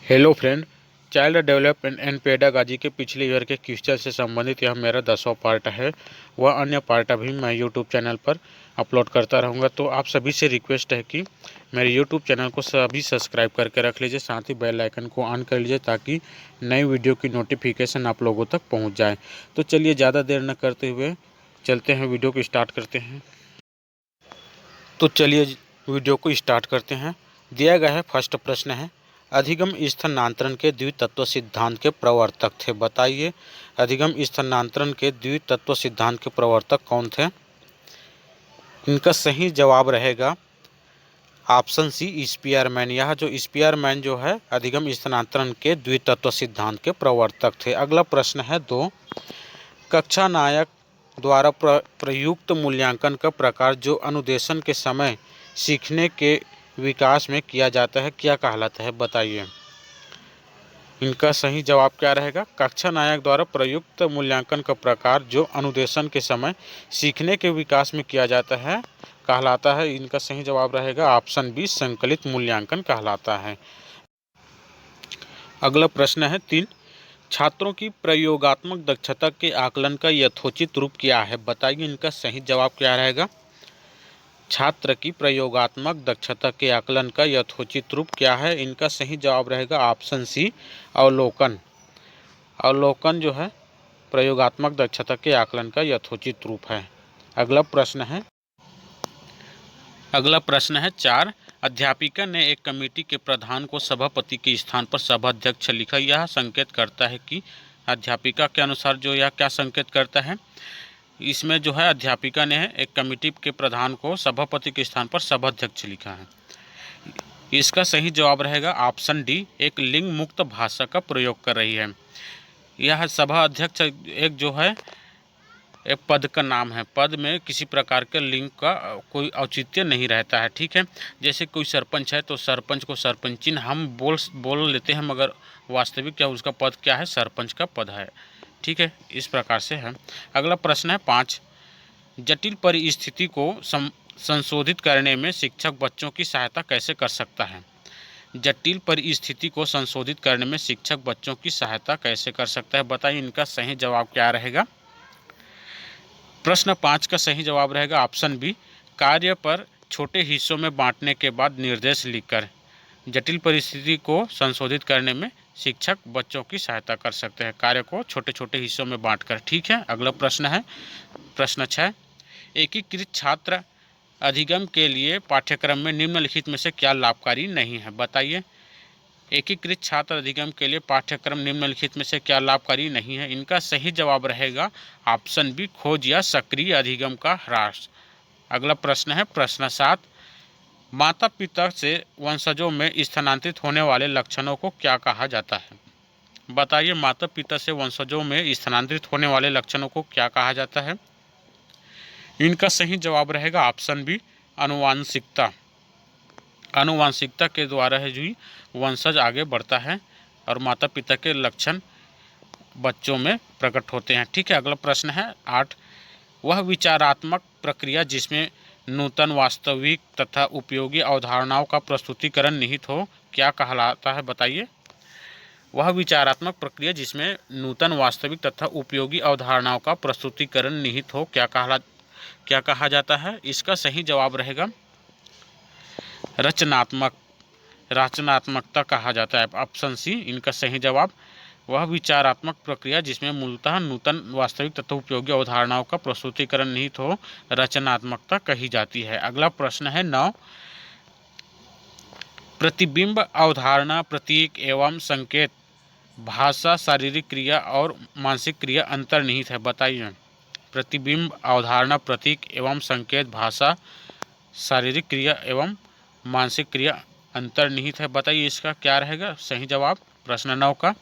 Hello friend, child development and pedagogy के पिछले year के क्वेश्चन से संबंधित यह मेरा 10वां पार्ट है। वह अन्य पार्ट अभी मैं यूट्यूब चैनल पर अपलोड करता रहूँगा। तो आप सभी से रिक्वेस्ट है कि मेरे यूट्यूब चैनल को सभी सब्सक्राइब करके रख लीजिए, साथ ही बेल आइकन को ऑन कर लीजिए ताकि नई वीडियो की नोटिफिकेशन आप लोगों तक पहुँच जाए। तो चलिए ज़्यादा देर न करते हुए चलते हैं, वीडियो को स्टार्ट करते हैं। तो चलिए वीडियो को स्टार्ट करते हैं। दिया गया है फर्स्ट प्रश्न है, अधिगम स्थानांतरण के द्वितत्व सिद्धांत के प्रवर्तक थे। बताइए अधिगम स्थानांतरण के द्वितत्व सिद्धांत के प्रवर्तक कौन थे। इनका सही जवाब रहेगा ऑप्शन सी, स्पीयरमैन। यह जो स्पीयरमैन जो है अधिगम स्थानांतरण के द्वितत्व सिद्धांत के प्रवर्तक थे। अगला प्रश्न है 2, कक्षा नायक द्वारा प्रयुक्त मूल्यांकन का प्रकार जो अनुदेशन के समय सीखने के विकास में किया जाता है क्या कहलाता है। बताइए इनका सही जवाब क्या रहेगा। कक्षा नायक द्वारा प्रयुक्त मूल्यांकन का प्रकार जो अनुदेशन के समय सीखने के विकास में किया जाता है कहलाता है। इनका सही जवाब रहेगा ऑप्शन बी, संकलित मूल्यांकन कहलाता है। अगला प्रश्न है 3, छात्रों की प्रयोगात्मक दक्षता के आकलन का यथोचित रूप क्या है। बताइए इनका सही जवाब क्या रहेगा। छात्र की प्रयोगात्मक दक्षता के आकलन का यथोचित रूप क्या है। इनका सही जवाब रहेगा ऑप्शन सी, अवलोकन। अवलोकन जो है प्रयोगात्मक दक्षता के आकलन का यथोचित रूप है। अगला प्रश्न है 4, अध्यापिका ने एक कमेटी के प्रधान को सभापति के स्थान पर सभाध्यक्ष लिखा। यह संकेत करता है कि अध्यापिका के अनुसार जो यह क्या संकेत करता है, इसमें जो है अध्यापिका ने एक कमेटी के प्रधान को सभापति के स्थान पर सभाध्यक्ष लिखा है। इसका सही जवाब रहेगा ऑप्शन डी, एक लिंग मुक्त भाषा का प्रयोग कर रही है। यह सभा अध्यक्ष एक जो है एक पद का नाम है। पद में किसी प्रकार के लिंग का कोई औचित्य नहीं रहता है। ठीक है, जैसे कोई सरपंच है तो सरपंच को सरपंचिन हम बोल लेते हैं, मगर वास्तविक क्या उसका पद क्या है, सरपंच का पद है। ठीक है, इस प्रकार से है। अगला प्रश्न है 5, जटिल परिस्थिति को संशोधित करने में शिक्षक बच्चों की सहायता कैसे कर सकता है। जटिल परिस्थिति को संशोधित करने में शिक्षक बच्चों की सहायता कैसे कर सकता है। बताइए इनका सही जवाब क्या रहेगा। प्रश्न 5 का सही जवाब रहेगा ऑप्शन बी, कार्य पर छोटे हिस्सों में बांटने के बाद निर्देश लिखकर। जटिल परिस्थिति को संशोधित करने में शिक्षक बच्चों की सहायता कर सकते हैं, कार्य को छोटे छोटे हिस्सों में बांटकर। ठीक है, अगला प्रश्न है प्रश्न 6, एकीकृत छात्र अधिगम के लिए पाठ्यक्रम में निम्नलिखित में से क्या लाभकारी नहीं है। बताइए एकीकृत छात्र अधिगम के लिए पाठ्यक्रम निम्नलिखित में से क्या लाभकारी नहीं है। इनका सही जवाब रहेगा ऑप्शन बी, खोज या सक्रिय अधिगम का ह्रास। अगला प्रश्न है प्रश्न 7, माता पिता से वंशजों में स्थानांतरित होने वाले लक्षणों को क्या कहा जाता है। बताइए माता पिता से वंशजों में स्थानांतरित होने वाले लक्षणों को क्या कहा जाता है। इनका सही जवाब रहेगा ऑप्शन बी, आनुवांशिकता। आनुवांशिकता के द्वारा है जो वंशज आगे बढ़ता है और माता पिता के लक्षण बच्चों में प्रकट होते हैं। ठीक है, अगला प्रश्न है 8, वह विचारात्मक प्रक्रिया जिसमें नूतन वास्तविक तथा उपयोगी अवधारणाओं का प्रस्तुतिकरण निहित हो क्या कहलाता है। बताइए वह विचारात्मक प्रक्रिया जिसमें नूतन वास्तविक तथा उपयोगी अवधारणाओं का प्रस्तुतिकरण निहित हो क्या कहा जाता है। इसका सही जवाब रहेगा रचनात्मकता कहा जाता है, ऑप्शन सी इनका सही जवाब। वह विचारात्मक प्रक्रिया जिसमें मूलतः नूतन वास्तविक तथा उपयोगी अवधारणाओं का प्रस्तुतिकरण निहित हो रचनात्मकता कही जाती है। अगला प्रश्न है 9, प्रतिबिंब अवधारणा प्रतीक एवं संकेत भाषा शारीरिक क्रिया और मानसिक क्रिया अंतर्निहित है। बताइए प्रतिबिंब अवधारणा प्रतीक एवं संकेत भाषा शारीरिक क्रिया एवं मानसिक क्रिया अंतर्निहित है। बताइए इसका क्या रहेगा सही जवाब प्रश्न 9 का।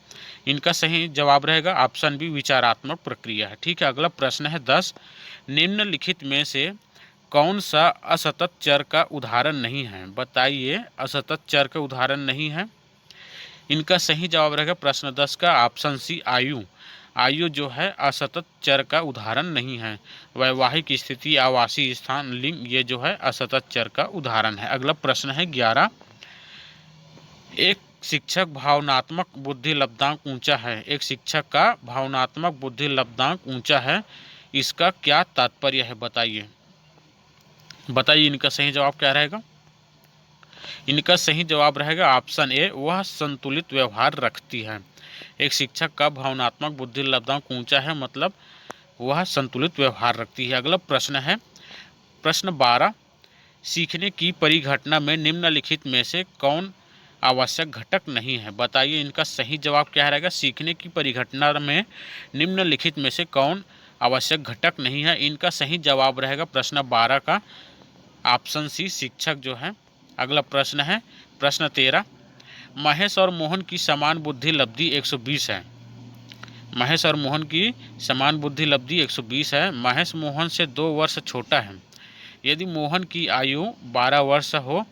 इनका सही जवाब रहेगा ऑप्शन बी, विचारात्मक प्रक्रिया है। ठीक है, अगला प्रश्न है 10, निम्नलिखित में से कौन सा असतत चर का उदाहरण नहीं है। बताइए असतत चर का उदाहरण नहीं है। इनका सही जवाब रहेगा प्रश्न 10 का ऑप्शन सी, आयु। आयु जो है असतत चर का उदाहरण नहीं है। वैवाहिक स्थिति, आवासीय स्थान, लिंग ये जो है असतत चर का उदाहरण है। अगला प्रश्न है 11, एक शिक्षक भावनात्मक बुद्धि लब्धांक ऊंचा है। एक शिक्षक का भावनात्मक बुद्धि लब्धांक ऊंचा है, इसका क्या तात्पर्य है बताइए। बताइए इनका सही जवाब क्या रहेगा। इनका सही जवाब रहेगा ऑप्शन ए, वह संतुलित व्यवहार रखती है। एक शिक्षक का भावनात्मक बुद्धि लब्धांक ऊंचा है मतलब वह संतुलित व्यवहार रखती है। अगला प्रश्न है प्रश्न 12, सीखने की परिघटना में निम्नलिखित में से कौन आवश्यक घटक नहीं है। बताइए इनका सही जवाब क्या रहेगा। सीखने की परिघटना में निम्नलिखित में से कौन आवश्यक घटक नहीं है। इनका सही जवाब रहेगा प्रश्न 12 का ऑप्शन सी, शिक्षक जो है। अगला प्रश्न है प्रश्न 13, महेश और मोहन की समान बुद्धि लब्धि 120 है। महेश और मोहन की समान बुद्धि लब्धि 120 है। महेश मोहन से 2 वर्ष छोटा है। यदि मोहन की आयु 12 वर्ष हो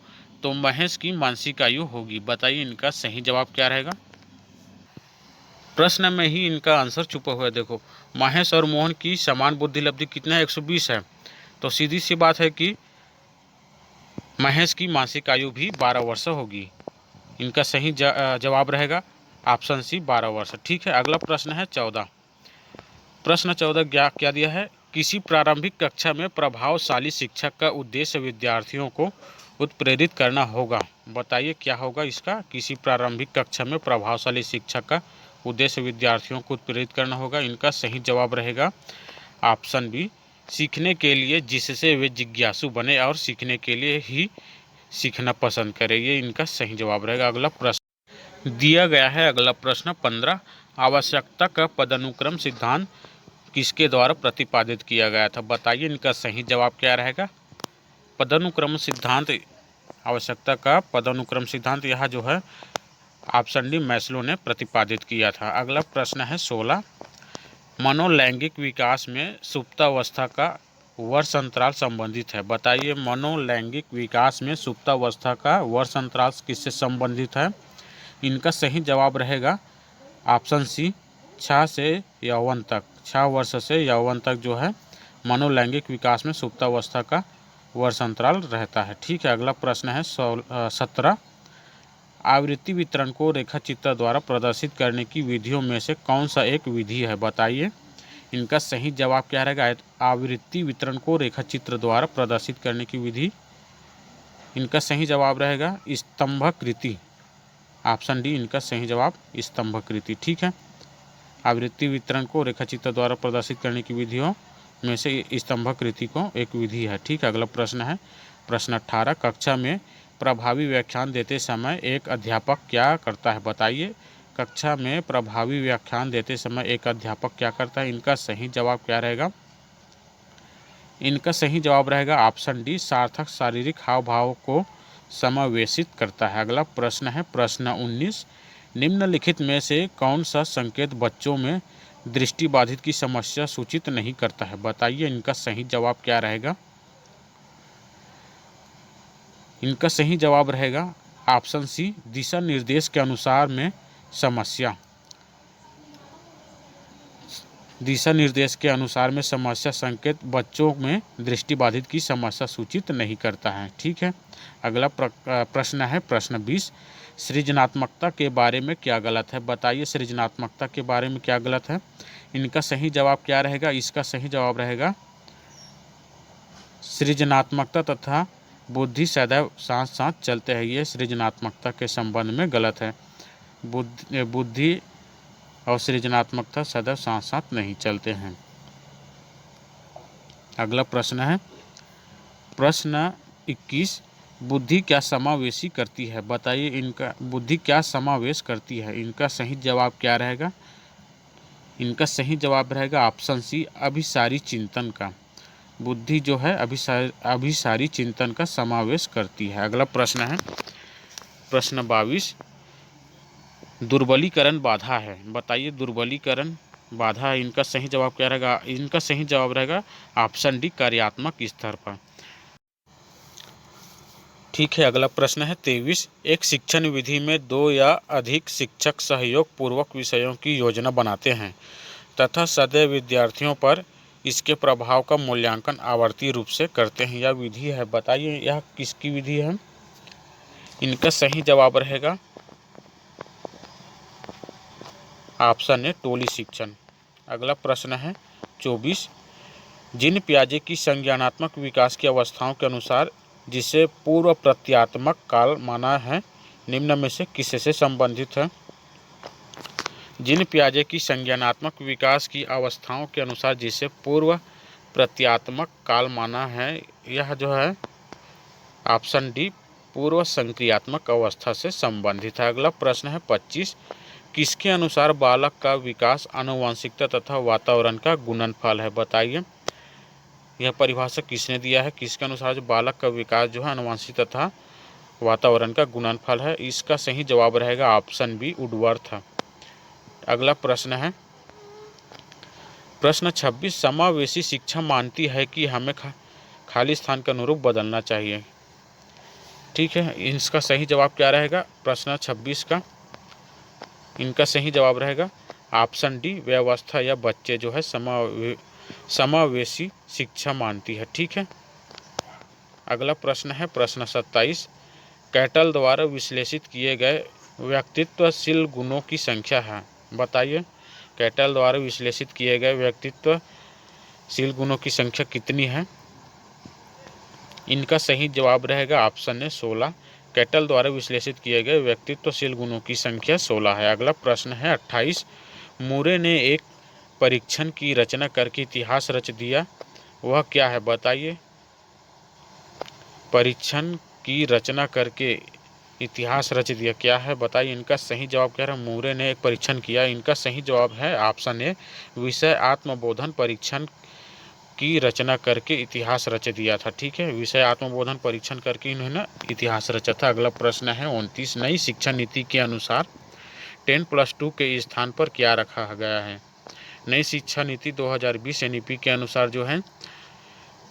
तो महेश की मानसिक आयु होगी। बताइए इनका सही जवाब क्या रहेगा। प्रश्न में ही इनका आंसर छुपा हुआ है। देखो, महेश और मोहन की समान बुद्धि लब्धि कितना है, 120 है। तो सीधी सी बात है कि महेश की मासिक आयु भी 12 वर्ष होगी। इनका सही जवाब रहेगा ऑप्शन सी, 12 वर्ष। ठीक है, अगला प्रश्न है 14। प्रश्न 14 क्या दिया है। किसी प्रारंभिक कक्षा में प्रभावशाली शिक्षक का उद्देश्य विद्यार्थियों को उत्प्रेरित करना होगा। बताइए क्या होगा इसका। किसी प्रारंभिक कक्षा में प्रभावशाली शिक्षक का उद्देश्य विद्यार्थियों को उत्प्रेरित करना होगा। इनका सही जवाब रहेगा ऑप्शन बी, सीखने के लिए जिससे वे जिज्ञासु बने और सीखने के लिए ही सीखना पसंद करें। ये इनका सही जवाब रहेगा। अगला प्रश्न दिया गया है। अगला प्रश्न 15, आवश्यकता का पदानुक्रम सिद्धांत किसके द्वारा प्रतिपादित किया गया था। बताइए इनका सही जवाब क्या रहेगा। पदानुक्रम सिद्धांत, आवश्यकता का पदानुक्रम सिद्धांत यह जो है ऑप्शन डी, मैस्लो ने प्रतिपादित किया था। अगला प्रश्न है 16, मनोलैंगिक विकास में सुप्तावस्था का वर्ष अंतराल संबंधित है। बताइए मनोलैंगिक विकास में सुप्तावस्था का वर्ष अंतराल किससे संबंधित है। इनका सही जवाब रहेगा ऑप्शन सी, 6 से यौवन तक। 6 वर्ष से यौवन तक जो है मनोलैंगिक विकास में सुप्तावस्था का वर्ष अंतराल रहता है। ठीक है, अगला प्रश्न है 17, आवृत्ति वितरण को रेखाचित्र द्वारा प्रदर्शित करने की विधियों में से कौन सा एक विधि है। बताइए इनका सही जवाब क्या रहेगा। आवृत्ति वितरण को रेखाचित्र द्वारा प्रदर्शित करने की विधि, इनका सही जवाब रहेगा स्तंभाकृति। ऑप्शन डी इनका सही जवाब स्तंभाकृति। ठीक है, आवृत्ति वितरण को रेखाचित्र द्वारा प्रदर्शित करने की विधियों में से स्तंभाकृति को एक विधि है। ठीक है, अगला प्रश्न है प्रश्न 18, कक्षा में प्रभावी व्याख्यान देते समय एक अध्यापक क्या करता है। बताइए कक्षा में प्रभावी व्याख्यान देते समय एक अध्यापक क्या करता है। इनका सही जवाब क्या रहेगा। इनका सही जवाब रहेगा ऑप्शन डी, सार्थक शारीरिक हाव भाव को समावेशित करता है। अगला प्रश्न है प्रश्न 19, निम्नलिखित में से कौन सा संकेत बच्चों में दृष्टिबाधित की समस्या सूचित नहीं करता है। बताइए इनका सही जवाब क्या रहेगा। इनका सही जवाब रहेगा ऑप्शन सी, दिशा निर्देश के अनुसार में समस्या। दिशा निर्देश के अनुसार में समस्या संकेत बच्चों में दृष्टिबाधित की समस्या सूचित नहीं करता है। ठीक है, अगला प्रश्न है प्रश्न 20, सृजनात्मकता के बारे में क्या गलत है। बताइए सृजनात्मकता के बारे में क्या गलत है। इनका सही जवाब क्या रहेगा। इसका सही जवाब रहेगा सृजनात्मकता तथा बुद्धि सदैव साथ साथ चलते हैं। ये सृजनात्मकता के संबंध में गलत है। बुद्धि और सृजनात्मकता सदैव साथ साथ नहीं चलते हैं। अगला प्रश्न है प्रश्न 21, बुद्धि क्या समावेशी करती है। बताइए इनका बुद्धि क्या समावेश करती है। इनका सही जवाब क्या रहेगा। इनका सही जवाब रहेगा ऑप्शन सी, अभिसारी चिंतन का। बुद्धि जो है अभिसारी चिंतन का समावेश करती है। अगला प्रश्न है प्रश्न 22, दुर्बलीकरण बाधा है। बताइए दुर्बलीकरण बाधा है। इनका सही जवाब क्या रहेगा। इनका सही जवाब रहेगा ऑप्शन डी, कार्यात्मक स्तर पर। ठीक है, अगला प्रश्न है 23, एक शिक्षण विधि में 2 या अधिक शिक्षक सहयोग पूर्वक विषयों की योजना बनाते हैं तथा सदैव विद्यार्थियों पर इसके प्रभाव का मूल्यांकन आवर्ती रूप से करते हैं। यह विधि है। बताइए यह किसकी विधि है। इनका सही जवाब रहेगा ऑप्शन ए टोली शिक्षण। अगला प्रश्न है 24, जिन पियाजे की संज्ञानात्मक विकास की अवस्थाओं के अनुसार जिसे पूर्व प्रत्यात्मक काल माना है, निम्न में से किससे संबंधित है? जिन पियाजे की संज्ञानात्मक विकास की अवस्थाओं के अनुसार जिसे पूर्व प्रत्यात्मक काल माना है, यह जो है ऑप्शन डी पूर्व संक्रियात्मक अवस्था से संबंधित है। अगला प्रश्न है 25, किसके अनुसार बालक का विकास आनुवंशिकता तथा वातावरण का गुणनफल है? बताइए, यह परिभाषा किसने दिया है? किसके अनुसार जो बालक का विकास जो है आनुवंशिक तथा वातावरण का गुणनफल है? इसका सही जवाब रहेगा ऑप्शन बी वुडवर्थ। अगला प्रश्न है प्रश्न 26, समावेशी शिक्षा मानती है कि हमें खाली स्थान के अनुरूप बदलना चाहिए। ठीक है, इसका सही जवाब क्या रहेगा? प्रश्न 26 का इनका सही जवाब रहेगा ऑप्शन डी व्यवस्था या बच्चे जो है समावेशी शिक्षा मानती है। ठीक है। अगला प्रश्न है प्रश्न 27, कैटल द्वारा विश्लेषित किए गए व्यक्तित्वशील गुणों की संख्या है। बताइए, कैटल द्वारा विश्लेषित किए गए व्यक्तित्वशील गुणों की संख्या कितनी है? इनका सही जवाब रहेगा ऑप्शन ए 16। कैटल द्वारा विश्लेषित किए गए व्यक्तित्वशील गुणों की संख्या 16 है। अगला प्रश्न है 28, मूरे ने एक परीक्षण की रचना करके इतिहास रच दिया, वह क्या है? बताइए, परीक्षण की रचना करके इतिहास रच दिया क्या है? बताइए, इनका सही जवाब क्या है? मूरे ने एक परीक्षण किया, इनका सही जवाब है ऑप्शन ए विषय आत्मबोधन परीक्षण की रचना करके इतिहास रच दिया था। ठीक है, विषय आत्मबोधन परीक्षण करके इन्होंने इतिहास रचा था। अगला प्रश्न है 29, नई शिक्षा नीति के अनुसार 10+2 के स्थान पर क्या रखा गया है? नई शिक्षा नीति 2020 एनईपी के अनुसार जो है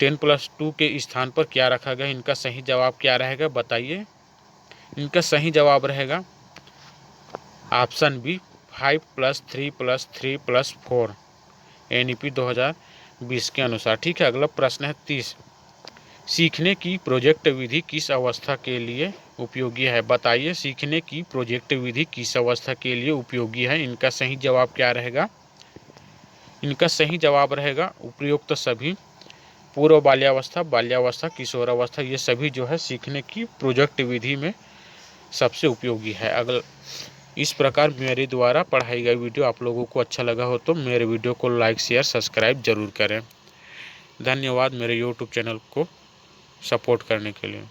10+2 के स्थान पर क्या रखा गया? इनका सही जवाब क्या रहेगा? बताइए, इनका सही जवाब रहेगा ऑप्शन बी 5+3+3+4 एनईपी 2020 के अनुसार। ठीक है। अगला प्रश्न है 30, सीखने की प्रोजेक्ट विधि किस अवस्था के लिए उपयोगी है? बताइए, सीखने की प्रोजेक्ट विधि किस अवस्था के लिए उपयोगी है? इनका सही जवाब क्या रहेगा? इनका सही जवाब रहेगा उपयुक्त सभी, पूर्व बाल्यावस्था, किशोरावस्था, ये सभी जो है सीखने की प्रोजेक्ट विधि में सबसे उपयोगी है। अगर इस प्रकार मेरे द्वारा पढ़ाई गई वीडियो आप लोगों को अच्छा लगा हो तो मेरे वीडियो को लाइक शेयर सब्सक्राइब जरूर करें। धन्यवाद मेरे यूट्यूब चैनल को सपोर्ट करने के लिए।